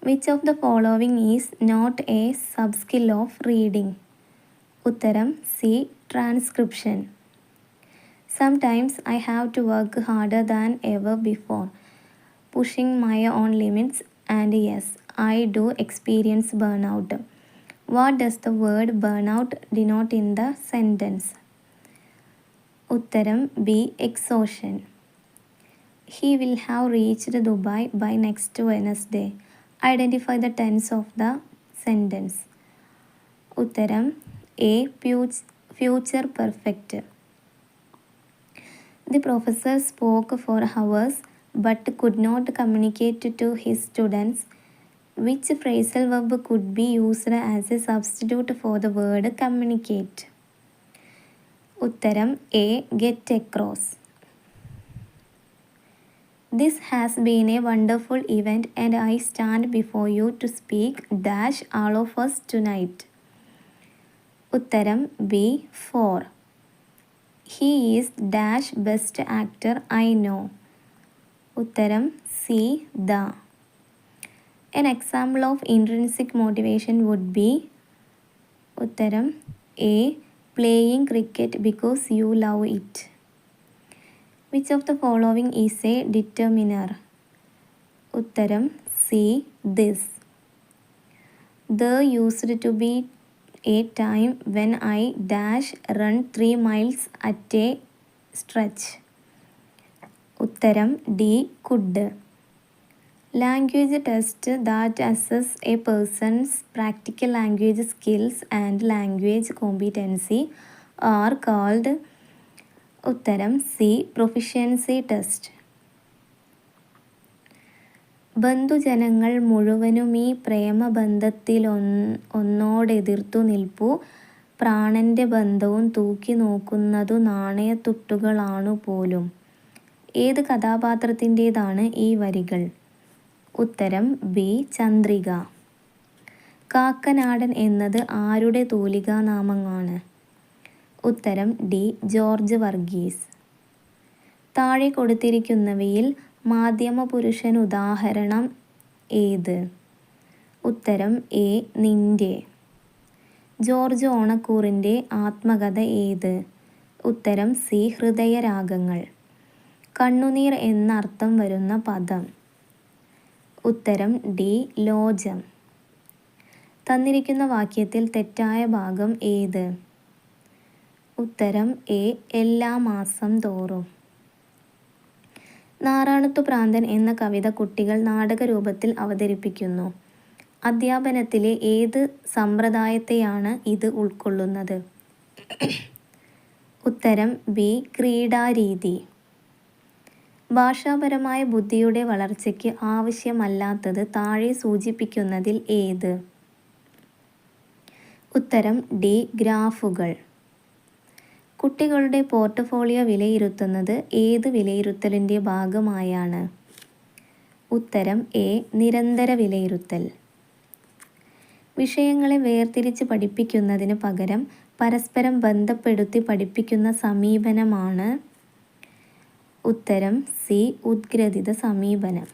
Which of the following is not a subskill of reading? ഉത്തരം C. Transcription. Sometimes I have to work harder than ever before, pushing my own limits, and yes, I do experience burnout. What does the word burnout denote in the sentence? ഉത്തരം B. exhaustion. He will have reached Dubai by next Wednesday. Identify the tense of the sentence. ഉത്തരം A. future perfect. The professor spoke for hours but could not communicate to his students. Which phrasal verb could be used as a substitute for the word communicate? ഉത്തരം A. get across. This has been a wonderful event and I stand before you to speak dash all of us tonight. ഉത്തരം B. 4. He is dash best actor I know. ഉത്തരം C. the. An example of intrinsic motivation would be ഉത്തരം A. playing cricket because you love it. Which of the following is a determiner? ഉത്തരം C. this. There used to be a time when I dash run 3 miles at a stretch. ഉത്തരം D. could. Language test that assess a person's practical language skills and language competency are called ഉത്തരം C. Proficiency test. ബന്ധുജനങ്ങൾ മുഴുവനും ഈ പ്രേമബന്ധത്തിലൊന്നോടെതിർത്തു നിൽപ്പു. പ്രാണന്റെ ബന്ധവും തൂക്കി നോക്കുന്നതു നാണയത്തുട്ടുകളാണു പോലും. ഏത് കഥാപാത്രത്തിൻ്റേതാണ് ഈ വരികൾ? ഉത്തരം ബി. ചന്ദ്രിക. കാക്കനാടൻ എന്നത് ആരുടെ തൂലികാനാമമാണ്? ഉത്തരം ഡി. ജോർജ് വർഗീസ്. താഴെ കൊടുത്തിരിക്കുന്നവയിൽ മാധ്യമപുരുഷനുദാഹരണം ഏത്? ഉത്തരം എ. നിൻ്റെ. ജോർജ് ഓണക്കൂറിൻ്റെ ആത്മകഥ ഏത്? ഉത്തരം സി. ഹൃദയരാഗങ്ങൾ. കണ്ണുനീർ എന്നർത്ഥം വരുന്ന പദം? ഉത്തരം ഡി. ലോജം. തന്നിരിക്കുന്ന വാക്യത്തിൽ തെറ്റായ ഭാഗം ഏത്? ഉത്തരം എ. എല്ലാ മാസം തോറും. നാറാണത്തു ഭ്രാന്തൻ എന്ന കവിത കുട്ടികൾ നാടകരൂപത്തിൽ അവതരിപ്പിക്കുന്നു. അധ്യാപനത്തിലെ ഏത് സമ്പ്രദായത്തെയാണ് ഇത് ഉൾക്കൊള്ളുന്നത്? ഉത്തരം ബി. ക്രീഡാരീതി. ഭാഷാപരമായ ബുദ്ധിയുടെ വളർച്ചയ്ക്ക് ആവശ്യമല്ലാത്തത് താഴെ സൂചിപ്പിക്കുന്നതിൽ ഏത്? ഉത്തരം ഡി. ഗ്രാഫുകൾ. കുട്ടികളുടെ പോർട്ട്ഫോളിയോ വിലയിരുത്തുന്നത് ഏത് വിലയിരുത്തലിൻ്റെ ഭാഗമായാണ്? ഉത്തരം എ. നിരന്തര വിലയിരുത്തൽ. വിഷയങ്ങളെ വേർതിരിച്ച് പഠിപ്പിക്കുന്നതിന് പകരം പരസ്പരം ബന്ധപ്പെടുത്തി പഠിപ്പിക്കുന്ന സമീപനമാണ്? ഉത്തരം സി. ഉദ്ഗ്രഥിത സമീപനം.